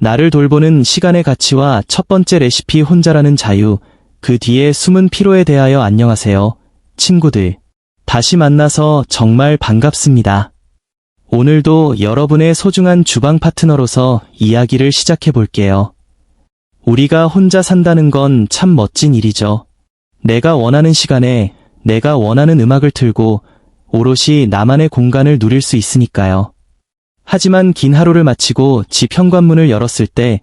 나를 돌보는 시간의 가치와 첫 번째 레시피 혼자라는 자유, 그 뒤에 숨은 피로에 대하여 안녕하세요, 친구들. 다시 만나서 정말 반갑습니다. 오늘도 여러분의 소중한 주방 파트너로서 이야기를 시작해 볼게요. 우리가 혼자 산다는 건 참 멋진 일이죠. 내가 원하는 시간에 내가 원하는 음악을 틀고 오롯이 나만의 공간을 누릴 수 있으니까요. 하지만 긴 하루를 마치고 집 현관문을 열었을 때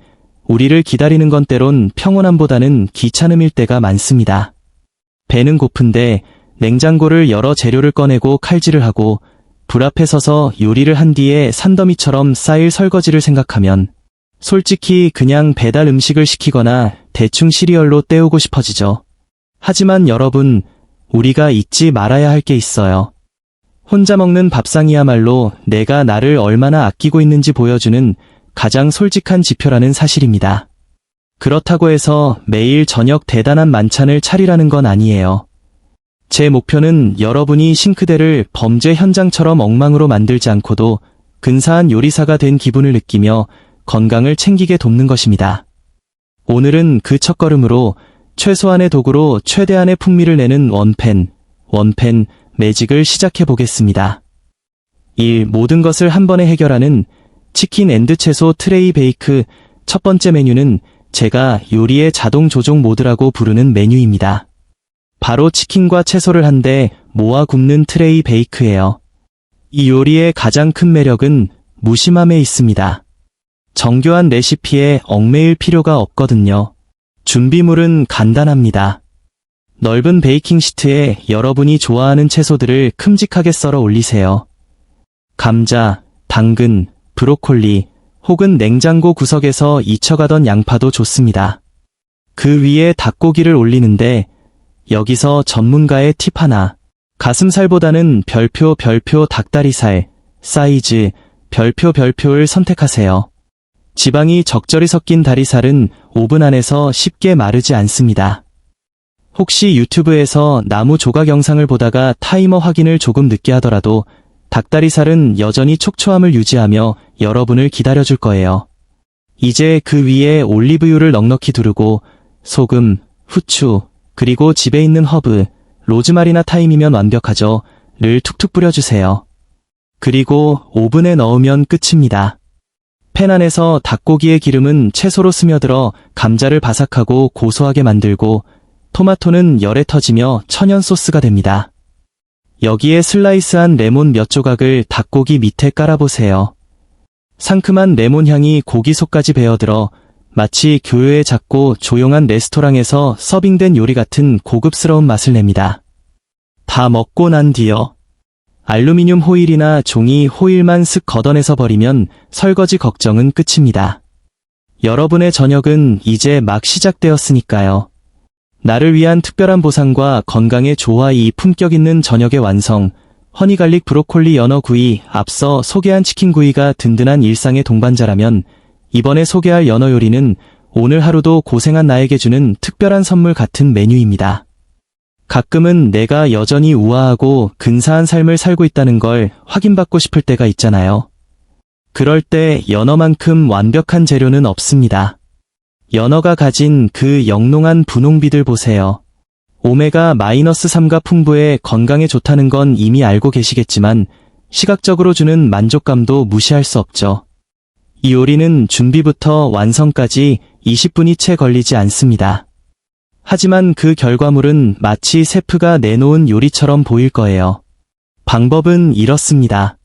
우리를 기다리는 건 때론 평온함보다는 귀찮음일 때가 많습니다. 배는 고픈데 냉장고를 열어 재료를 꺼내고 칼질을 하고 불 앞에 서서 요리를 한 뒤에 산더미처럼 쌓일 설거지를 생각하면 솔직히 그냥 배달 음식을 시키거나 대충 시리얼로 때우고 싶어지죠. 하지만 여러분, 우리가 잊지 말아야 할 게 있어요. 혼자 먹는 밥상이야말로 내가 나를 얼마나 아끼고 있는지 보여주는 가장 솔직한 지표라는 사실입니다. 그렇다고 해서 매일 저녁 대단한 만찬을 차리라는 건 아니에요. 제 목표는 여러분이 싱크대를 범죄 현장처럼 엉망으로 만들지 않고도 근사한 요리사가 된 기분을 느끼며 건강을 챙기게 돕는 것입니다. 오늘은 그 첫걸음으로 최소한의 도구로 최대한의 풍미를 내는 원팬 매직을 시작해 보겠습니다. 1. 모든 것을 한 번에 해결하는 치킨 앤드 채소 트레이 베이크. 첫 번째 메뉴는 제가 요리의 자동 조종 모드라고 부르는 메뉴입니다. 바로 치킨과 채소를 한데 모아 굽는 트레이 베이크예요. 이 요리의 가장 큰 매력은 무심함에 있습니다. 정교한 레시피에 얽매일 필요가 없거든요. 준비물은 간단합니다. 넓은 베이킹 시트에 여러분이 좋아하는 채소들을 큼직하게 썰어 올리세요. 감자, 당근, 브로콜리, 혹은 냉장고 구석에서 잊혀가던 양파도 좋습니다. 그 위에 닭고기를 올리는데 여기서 전문가의 팁 하나. 가슴살보다는 별표 닭다리살, 사이즈, 별표를 선택하세요. 지방이 적절히 섞인 다리살은 오븐 안에서 쉽게 마르지 않습니다. 혹시 유튜브에서 나무 조각 영상을 보다가 타이머 확인을 조금 늦게 하더라도 닭다리살은 여전히 촉촉함을 유지하며 여러분을 기다려줄 거예요. 이제 그 위에 올리브유를 넉넉히 두르고 소금, 후추, 그리고 집에 있는 허브, 로즈마리나 타임이면 완벽하죠. 를 툭툭 뿌려주세요. 그리고 오븐에 넣으면 끝입니다. 팬 안에서 닭고기의 기름은 채소로 스며들어 감자를 바삭하고 고소하게 만들고 토마토는 열에 터지며 천연 소스가 됩니다. 여기에 슬라이스한 레몬 몇 조각을 닭고기 밑에 깔아보세요. 상큼한 레몬 향이 고기 속까지 배어들어 마치 교외의 작고 조용한 레스토랑에서 서빙된 요리 같은 고급스러운 맛을 냅니다. 다 먹고 난 뒤요. 알루미늄 호일이나 종이 호일만 쓱 걷어내서 버리면 설거지 걱정은 끝입니다. 여러분의 저녁은 이제 막 시작되었으니까요. 나를 위한 특별한 보상과 건강의 조화이 품격 있는 저녁의 완성. 허니갈릭 브로콜리 연어구이. 앞서 소개한 치킨구이가 든든한 일상의 동반자라면 이번에 소개할 연어 요리는 오늘 하루도 고생한 나에게 주는 특별한 선물 같은 메뉴입니다. 가끔은 내가 여전히 우아하고 근사한 삶을 살고 있다는 걸 확인받고 싶을 때가 있잖아요. 그럴 때 연어만큼 완벽한 재료는 없습니다. 연어가 가진 그 영롱한 분홍빛을 보세요. 오메가-3가 풍부해 건강에 좋다는 건 이미 알고 계시겠지만 시각적으로 주는 만족감도 무시할 수 없죠. 이 요리는 준비부터 완성까지 20분이 채 걸리지 않습니다. 하지만 그 결과물은 마치 셰프가 내놓은 요리처럼 보일 거예요. 방법은 이렇습니다.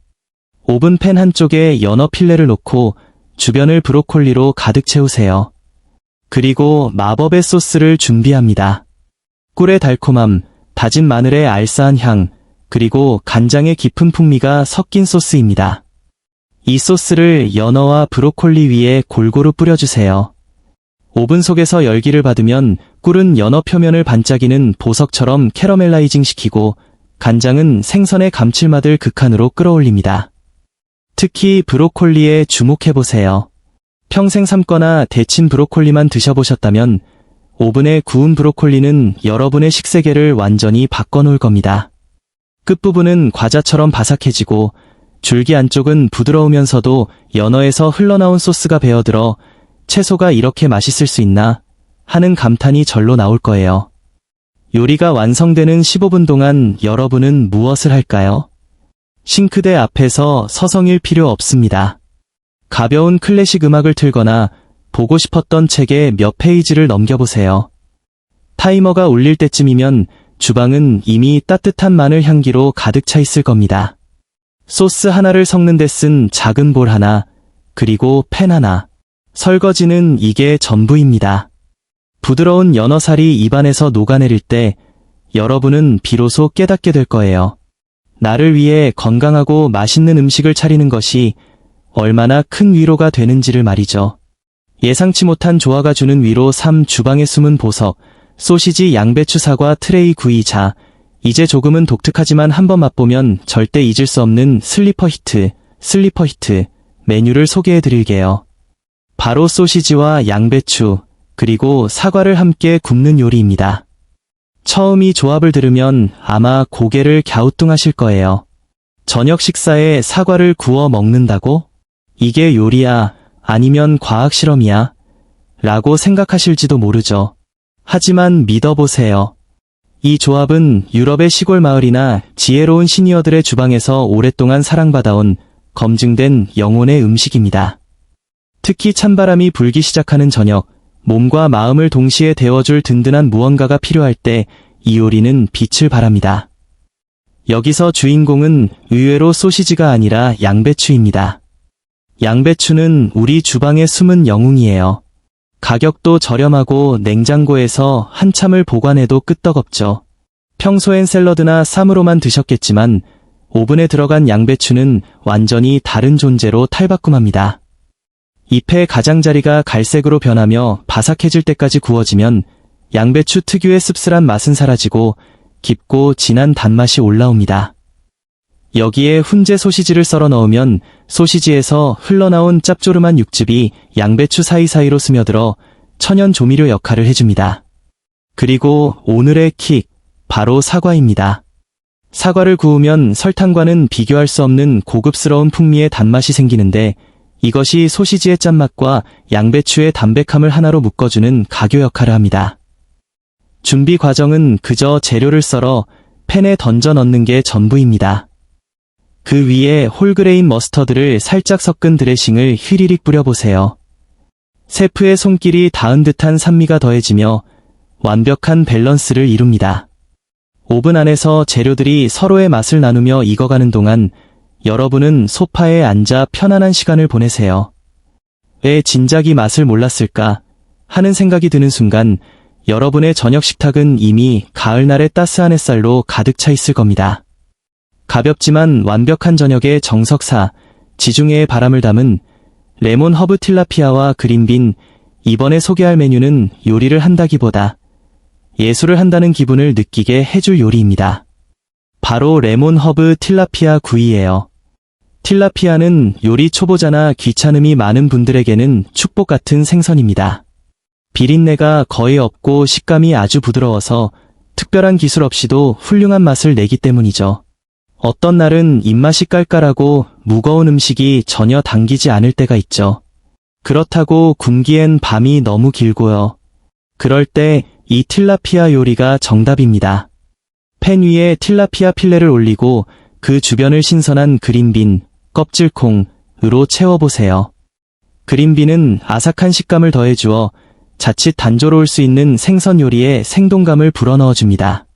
오븐팬 한쪽에 연어 필레를 놓고 주변을 브로콜리로 가득 채우세요. 그리고 마법의 소스를 준비합니다. 꿀의 달콤함, 다진 마늘의 알싸한 향, 그리고 간장의 깊은 풍미가 섞인 소스입니다. 이 소스를 연어와 브로콜리 위에 골고루 뿌려주세요. 오븐 속에서 열기를 받으면 꿀은 연어 표면을 반짝이는 보석처럼 캐러멜라이징 시키고 간장은 생선의 감칠맛을 극한으로 끌어올립니다. 특히 브로콜리에 주목해보세요. 평생 삶거나 데친 브로콜리만 드셔보셨다면 오븐에 구운 브로콜리는 여러분의 식세계를 완전히 바꿔놓을 겁니다. 끝부분은 과자처럼 바삭해지고 줄기 안쪽은 부드러우면서도 연어에서 흘러나온 소스가 배어들어 채소가 이렇게 맛있을 수 있나 하는 감탄이 절로 나올 거예요. 요리가 완성되는 15분 동안 여러분은 무엇을 할까요? 싱크대 앞에서 서성일 필요 없습니다. 가벼운 클래식 음악을 틀거나 보고 싶었던 책의 몇 페이지를 넘겨보세요. 타이머가 울릴 때쯤이면 주방은 이미 따뜻한 마늘 향기로 가득 차 있을 겁니다. 소스 하나를 섞는 데 쓴 작은 볼 하나, 그리고 팬 하나. 설거지는 이게 전부입니다. 부드러운 연어살이 입안에서 녹아내릴 때 여러분은 비로소 깨닫게 될 거예요. 나를 위해 건강하고 맛있는 음식을 차리는 것이 얼마나 큰 위로가 되는지를 말이죠. 예상치 못한 조화가 주는 위로 3. 주방에 숨은 보석, 소시지, 양배추, 사과, 트레이, 구이. 자, 이제 조금은 독특하지만 한번 맛보면 절대 잊을 수 없는 슬리퍼 히트 메뉴를 소개해 드릴게요. 바로 소시지와 양배추, 그리고 사과를 함께 굽는 요리입니다. 처음 이 조합을 들으면 아마 고개를 갸우뚱하실 거예요. 저녁 식사에 사과를 구워 먹는다고? 이게 요리야? 아니면 과학 실험이야? 라고 생각하실지도 모르죠. 하지만 믿어보세요. 이 조합은 유럽의 시골 마을이나 지혜로운 시니어들의 주방에서 오랫동안 사랑받아온 검증된 영혼의 음식입니다. 특히 찬바람이 불기 시작하는 저녁, 몸과 마음을 동시에 데워줄 든든한 무언가가 필요할 때 이 요리는 빛을 발합니다. 여기서 주인공은 의외로 소시지가 아니라 양배추입니다. 양배추는 우리 주방의 숨은 영웅이에요. 가격도 저렴하고 냉장고에서 한참을 보관해도 끄떡없죠. 평소엔 샐러드나 쌈으로만 드셨겠지만 오븐에 들어간 양배추는 완전히 다른 존재로 탈바꿈합니다. 잎의 가장자리가 갈색으로 변하며 바삭해질 때까지 구워지면 양배추 특유의 씁쓸한 맛은 사라지고 깊고 진한 단맛이 올라옵니다. 여기에 훈제 소시지를 썰어 넣으면 소시지에서 흘러나온 짭조름한 육즙이 양배추 사이사이로 스며들어 천연 조미료 역할을 해줍니다. 그리고 오늘의 킥, 바로 사과입니다. 사과를 구우면 설탕과는 비교할 수 없는 고급스러운 풍미의 단맛이 생기는데 이것이 소시지의 짠맛과 양배추의 담백함을 하나로 묶어주는 가교 역할을 합니다. 준비 과정은 그저 재료를 썰어 팬에 던져 넣는 게 전부입니다. 그 위에 홀그레인 머스터드를 살짝 섞은 드레싱을 휘리릭 뿌려보세요. 셰프의 손길이 닿은 듯한 산미가 더해지며 완벽한 밸런스를 이룹니다. 오븐 안에서 재료들이 서로의 맛을 나누며 익어가는 동안 여러분은 소파에 앉아 편안한 시간을 보내세요. 왜 진작 이 맛을 몰랐을까 하는 생각이 드는 순간 여러분의 저녁 식탁은 이미 가을날의 따스한 햇살로 가득 차 있을 겁니다. 가볍지만 완벽한 저녁의 정석사, 지중해의 바람을 담은 레몬 허브 틸라피아와 그린빈. 이번에 소개할 메뉴는 요리를 한다기보다 예술을 한다는 기분을 느끼게 해줄 요리입니다. 바로 레몬 허브 틸라피아 구이예요. 틸라피아는 요리 초보자나 귀찮음이 많은 분들에게는 축복 같은 생선입니다. 비린내가 거의 없고 식감이 아주 부드러워서 특별한 기술 없이도 훌륭한 맛을 내기 때문이죠. 어떤 날은 입맛이 깔깔하고 무거운 음식이 전혀 당기지 않을 때가 있죠. 그렇다고 굶기엔 밤이 너무 길고요. 그럴 때 이 틸라피아 요리가 정답입니다. 팬 위에 틸라피아 필레를 올리고 그 주변을 신선한 그린빈, 껍질콩으로 채워보세요. 그린빈은 아삭한 식감을 더해주어 자칫 단조로울 수 있는 생선 요리에 생동감을 불어넣어줍니다.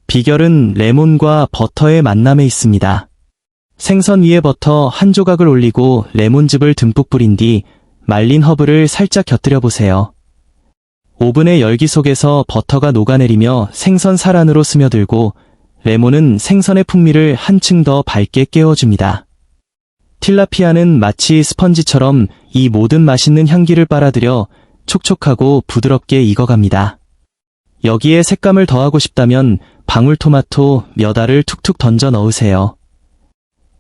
비결은 레몬과 버터의 만남에 있습니다. 생선 위에 버터 한 조각을 올리고 레몬즙을 듬뿍 뿌린 뒤 말린 허브를 살짝 곁들여 보세요. 오븐의 열기 속에서 버터가 녹아내리며 생선 살 안으로 스며들고 레몬은 생선의 풍미를 한층 더 밝게 깨워줍니다. 틸라피아는 마치 스펀지처럼 이 모든 맛있는 향기를 빨아들여 촉촉하고 부드럽게 익어갑니다. 여기에 색감을 더하고 싶다면 방울토마토 몇 알을 툭툭 던져 넣으세요.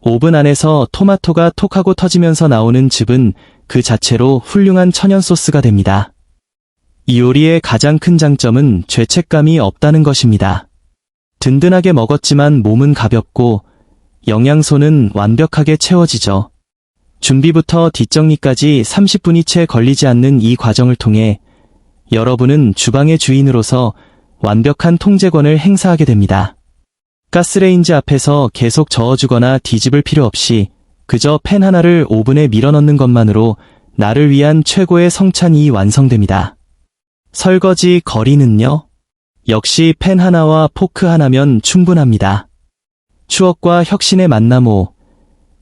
오븐 안에서 토마토가 톡하고 터지면서 나오는 즙은 그 자체로 훌륭한 천연 소스가 됩니다. 이 요리의 가장 큰 장점은 죄책감이 없다는 것입니다. 든든하게 먹었지만 몸은 가볍고 영양소는 완벽하게 채워지죠. 준비부터 뒷정리까지 30분이 채 걸리지 않는 이 과정을 통해 여러분은 주방의 주인으로서 완벽한 통제권을 행사하게 됩니다. 가스레인지 앞에서 계속 저어주거나 뒤집을 필요 없이 그저 팬 하나를 오븐에 밀어넣는 것만으로 나를 위한 최고의 성찬이 완성됩니다. 설거지 거리는요? 역시 팬 하나와 포크 하나면 충분합니다. 추억과 혁신의 만나모,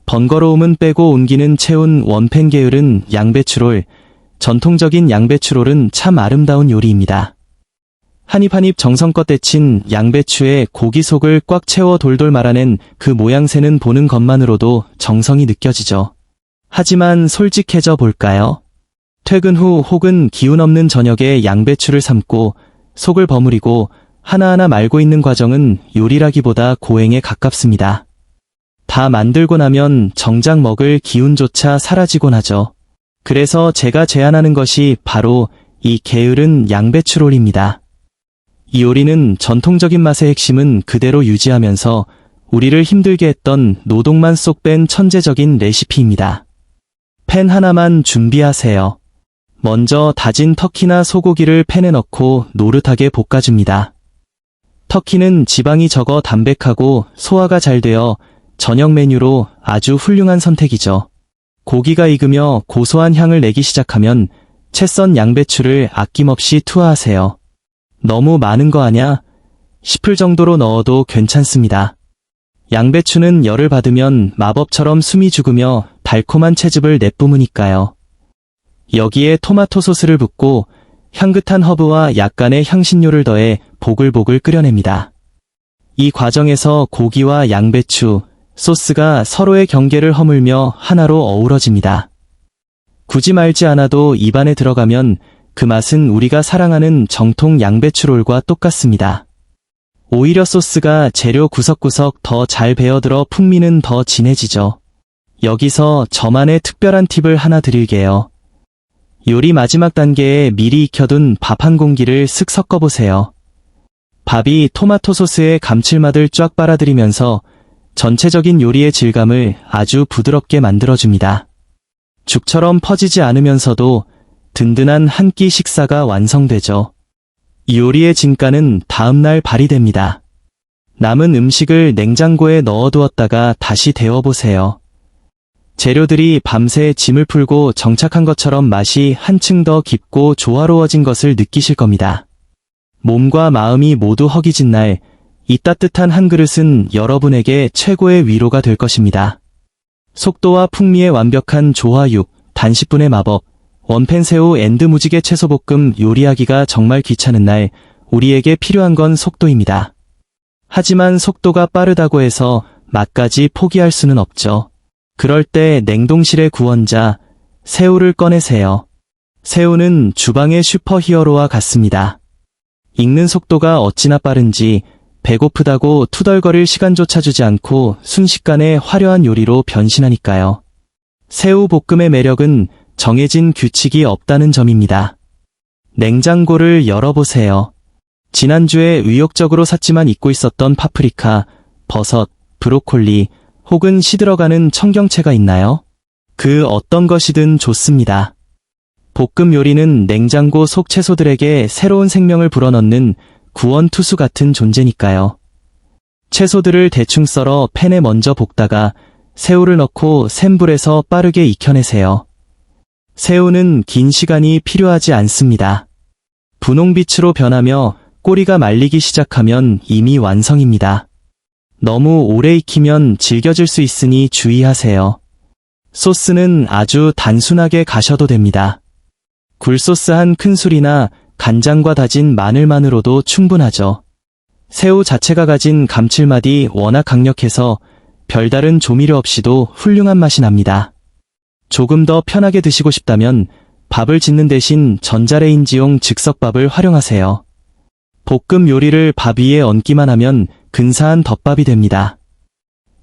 번거로움은 빼고 온기는 채운 원팬 계열은 양배추롤, 전통적인 양배추롤은 참 아름다운 요리입니다. 한입 한입 정성껏 데친 양배추에 고기 속을 꽉 채워 돌돌 말아낸 그 모양새는 보는 것만으로도 정성이 느껴지죠. 하지만 솔직해져 볼까요? 퇴근 후 혹은 기운 없는 저녁에 양배추를 삶고 속을 버무리고 하나하나 말고 있는 과정은 요리라기보다 고행에 가깝습니다. 다 만들고 나면 정작 먹을 기운조차 사라지곤 하죠. 그래서 제가 제안하는 것이 바로 이 게으른 양배추롤입니다. 이 요리는 전통적인 맛의 핵심은 그대로 유지하면서 우리를 힘들게 했던 노동만 쏙 뺀 천재적인 레시피입니다. 팬 하나만 준비하세요. 먼저 다진 터키나 소고기를 팬에 넣고 노릇하게 볶아줍니다. 터키는 지방이 적어 담백하고 소화가 잘 되어 저녁 메뉴로 아주 훌륭한 선택이죠. 고기가 익으며 고소한 향을 내기 시작하면 채 썬 양배추를 아낌없이 투하하세요. 너무 많은 거 아냐? 싶을 정도로 넣어도 괜찮습니다. 양배추는 열을 받으면 마법처럼 숨이 죽으며 달콤한 채즙을 내뿜으니까요. 여기에 토마토 소스를 붓고 향긋한 허브와 약간의 향신료를 더해 보글보글 끓여냅니다. 이 과정에서 고기와 양배추, 소스가 서로의 경계를 허물며 하나로 어우러집니다. 굳이 말지 않아도 입안에 들어가면 그 맛은 우리가 사랑하는 정통 양배추롤과 똑같습니다. 오히려 소스가 재료 구석구석 더 잘 배어들어 풍미는 더 진해지죠. 여기서 저만의 특별한 팁을 하나 드릴게요. 요리 마지막 단계에 미리 익혀둔 밥 한 공기를 쓱 섞어보세요. 밥이 토마토 소스의 감칠맛을 쫙 빨아들이면서 전체적인 요리의 질감을 아주 부드럽게 만들어줍니다. 죽처럼 퍼지지 않으면서도 든든한 한 끼 식사가 완성되죠. 이 요리의 진가는 다음날 발휘됩니다. 남은 음식을 냉장고에 넣어두었다가 다시 데워보세요. 재료들이 밤새 짐을 풀고 정착한 것처럼 맛이 한층 더 깊고 조화로워진 것을 느끼실 겁니다. 몸과 마음이 모두 허기진 날, 이 따뜻한 한 그릇은 여러분에게 최고의 위로가 될 것입니다. 속도와 풍미의 완벽한 조화육, 단 10분의 마법, 원팬 새우 앤드 무지개 채소볶음 요리하기가 정말 귀찮은 날, 우리에게 필요한 건 속도입니다. 하지만 속도가 빠르다고 해서 맛까지 포기할 수는 없죠. 그럴 때 냉동실의 구원자, 새우를 꺼내세요. 새우는 주방의 슈퍼히어로와 같습니다. 익는 속도가 어찌나 빠른지 배고프다고 투덜거릴 시간조차 주지 않고 순식간에 화려한 요리로 변신하니까요. 새우 볶음의 매력은 정해진 규칙이 없다는 점입니다. 냉장고를 열어보세요. 지난주에 의욕적으로 샀지만 잊고 있었던 파프리카, 버섯, 브로콜리 혹은 시들어가는 청경채가 있나요? 그 어떤 것이든 좋습니다. 볶음 요리는 냉장고 속 채소들에게 새로운 생명을 불어넣는 구원투수 같은 존재니까요. 채소들을 대충 썰어 팬에 먼저 볶다가 새우를 넣고 센 불에서 빠르게 익혀내세요. 새우는 긴 시간이 필요하지 않습니다. 분홍빛으로 변하며 꼬리가 말리기 시작하면 이미 완성입니다. 너무 오래 익히면 질겨질 수 있으니 주의하세요. 소스는 아주 단순하게 가셔도 됩니다. 굴소스 한 큰술이나 간장과 다진 마늘만으로도 충분하죠. 새우 자체가 가진 감칠맛이 워낙 강력해서 별다른 조미료 없이도 훌륭한 맛이 납니다. 조금 더 편하게 드시고 싶다면 밥을 짓는 대신 전자레인지용 즉석밥을 활용하세요. 볶음 요리를 밥 위에 얹기만 하면 근사한 덮밥이 됩니다.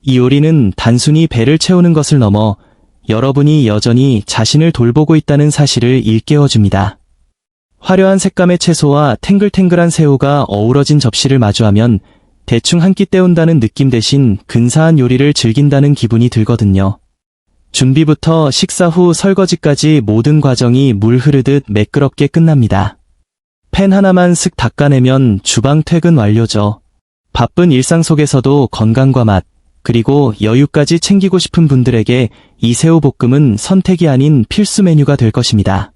이 요리는 단순히 배를 채우는 것을 넘어 여러분이 여전히 자신을 돌보고 있다는 사실을 일깨워줍니다. 화려한 색감의 채소와 탱글탱글한 새우가 어우러진 접시를 마주하면 대충 한 끼 때운다는 느낌 대신 근사한 요리를 즐긴다는 기분이 들거든요. 준비부터 식사 후 설거지까지 모든 과정이 물 흐르듯 매끄럽게 끝납니다. 팬 하나만 슥 닦아내면 주방 퇴근 완료죠. 바쁜 일상 속에서도 건강과 맛, 그리고 여유까지 챙기고 싶은 분들에게 이 새우볶음은 선택이 아닌 필수 메뉴가 될 것입니다.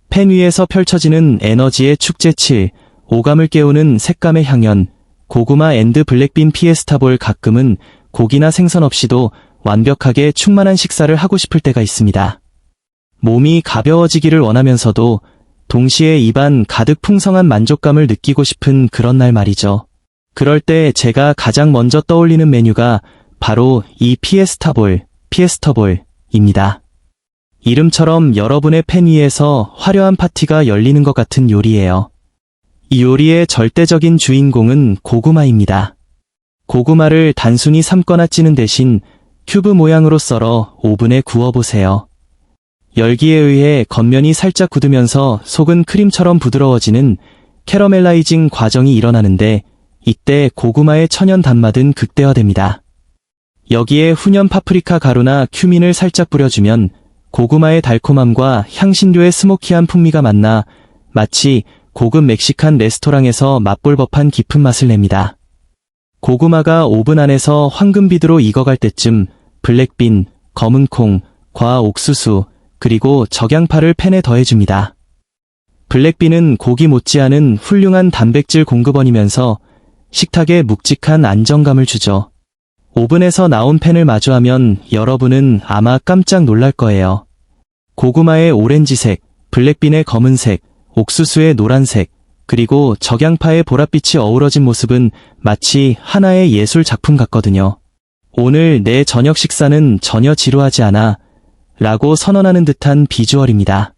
팬 위에서 펼쳐지는 에너지의 축제칠, 오감을 깨우는 색감의 향연, 고구마 앤드 블랙빈 피에스타볼. 가끔은 고기나 생선 없이도 완벽하게 충만한 식사를 하고 싶을 때가 있습니다. 몸이 가벼워지기를 원하면서도 동시에 입안 가득 풍성한 만족감을 느끼고 싶은 그런 날 말이죠. 그럴 때 제가 가장 먼저 떠올리는 메뉴가 바로 이 피에스타볼입니다. 이름처럼 여러분의 팬 위에서 화려한 파티가 열리는 것 같은 요리예요. 이 요리의 절대적인 주인공은 고구마입니다. 고구마를 단순히 삶거나 찌는 대신 큐브 모양으로 썰어 오븐에 구워보세요. 열기에 의해 겉면이 살짝 굳으면서 속은 크림처럼 부드러워지는 캐러멜라이징 과정이 일어나는데, 이때 고구마의 천연 단맛은 극대화됩니다. 여기에 훈연 파프리카 가루나 큐민을 살짝 뿌려주면 고구마의 달콤함과 향신료의 스모키한 풍미가 만나 마치 고급 멕시칸 레스토랑에서 맛볼 법한 깊은 맛을 냅니다. 고구마가 오븐 안에서 황금빛으로 익어갈 때쯤 블랙빈, 검은콩, 과 옥수수, 그리고 적양파를 팬에 더해줍니다. 블랙빈은 고기 못지않은 훌륭한 단백질 공급원이면서 식탁에 묵직한 안정감을 주죠. 오븐에서 나온 팬을 마주하면 여러분은 아마 깜짝 놀랄 거예요. 고구마의 오렌지색, 블랙빈의 검은색, 옥수수의 노란색, 그리고 적양파의 보랏빛이 어우러진 모습은 마치 하나의 예술 작품 같거든요. 오늘 내 저녁 식사는 전혀 지루하지 않아 라고 선언하는 듯한 비주얼입니다.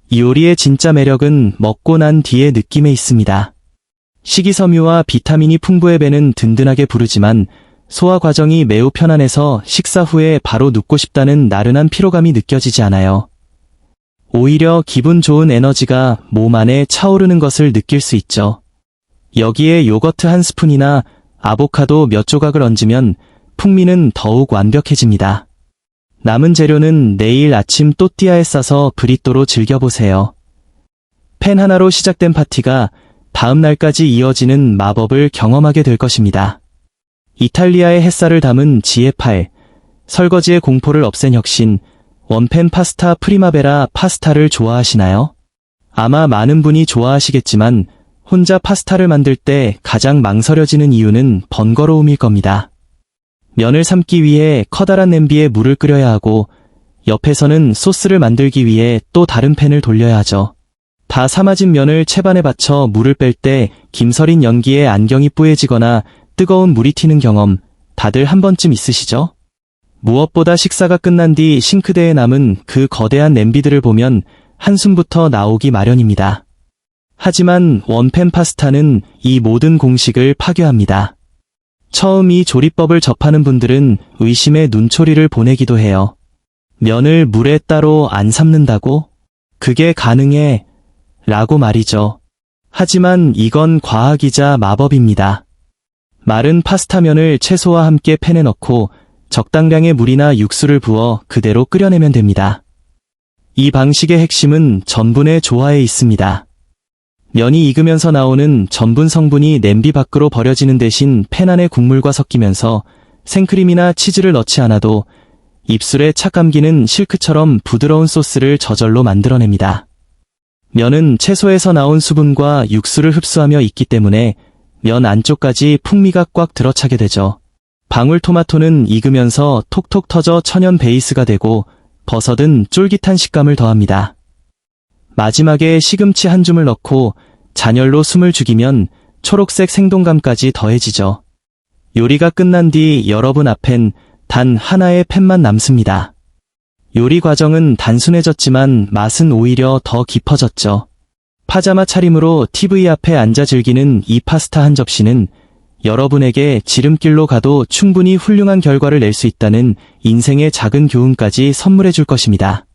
이 요리의 진짜 매력은 먹고 난 뒤의 느낌에 있습니다. 식이섬유와 비타민이 풍부해 배는 든든하게 부르지만 소화 과정이 매우 편안해서 식사 후에 바로 눕고 싶다는 나른한 피로감이 느껴지지 않아요. 오히려 기분 좋은 에너지가 몸 안에 차오르는 것을 느낄 수 있죠. 여기에 요거트 한 스푼이나 아보카도 몇 조각을 얹으면 풍미는 더욱 완벽해집니다. 남은 재료는 내일 아침 또띠아에 싸서 브리또로 즐겨보세요. 팬 하나로 시작된 파티가 다음 날까지 이어지는 마법을 경험하게 될 것입니다. 이탈리아의 햇살을 담은 지혜 팔, 설거지의 공포를 없앤 혁신, 원팬 파스타 프리마베라. 파스타를 좋아하시나요? 아마 많은 분이 좋아하시겠지만 혼자 파스타를 만들 때 가장 망설여지는 이유는 번거로움일 겁니다. 면을 삶기 위해 커다란 냄비에 물을 끓여야 하고 옆에서는 소스를 만들기 위해 또 다른 팬을 돌려야 하죠. 다 삶아진 면을 채반에 받쳐 물을 뺄 때 김서린 연기에 안경이 뿌얘지거나 뜨거운 물이 튀는 경험 다들 한 번쯤 있으시죠? 무엇보다 식사가 끝난 뒤 싱크대에 남은 그 거대한 냄비들을 보면 한숨부터 나오기 마련입니다. 하지만 원팬 파스타는 이 모든 공식을 파괴합니다. 처음 이 조리법을 접하는 분들은 의심의 눈초리를 보내기도 해요. 면을 물에 따로 안 삶는다고? 그게 가능해? 라고 말이죠. 하지만 이건 과학이자 마법입니다. 마른 파스타면을 채소와 함께 팬에 넣고 적당량의 물이나 육수를 부어 그대로 끓여내면 됩니다. 이 방식의 핵심은 전분의 조화에 있습니다. 면이 익으면서 나오는 전분 성분이 냄비 밖으로 버려지는 대신 팬 안의 국물과 섞이면서 생크림이나 치즈를 넣지 않아도 입술에 착 감기는 실크처럼 부드러운 소스를 저절로 만들어냅니다. 면은 채소에서 나온 수분과 육수를 흡수하며 익기 때문에 면 안쪽까지 풍미가 꽉 들어차게 되죠. 방울토마토는 익으면서 톡톡 터져 천연 베이스가 되고 버섯은 쫄깃한 식감을 더합니다. 마지막에 시금치 한 줌을 넣고 잔열로 숨을 죽이면 초록색 생동감까지 더해지죠. 요리가 끝난 뒤 여러분 앞엔 단 하나의 팬만 남습니다. 요리 과정은 단순해졌지만 맛은 오히려 더 깊어졌죠. 파자마 차림으로 TV 앞에 앉아 즐기는 이 파스타 한 접시는 여러분에게 지름길로 가도 충분히 훌륭한 결과를 낼 수 있다는 인생의 작은 교훈까지 선물해 줄 것입니다.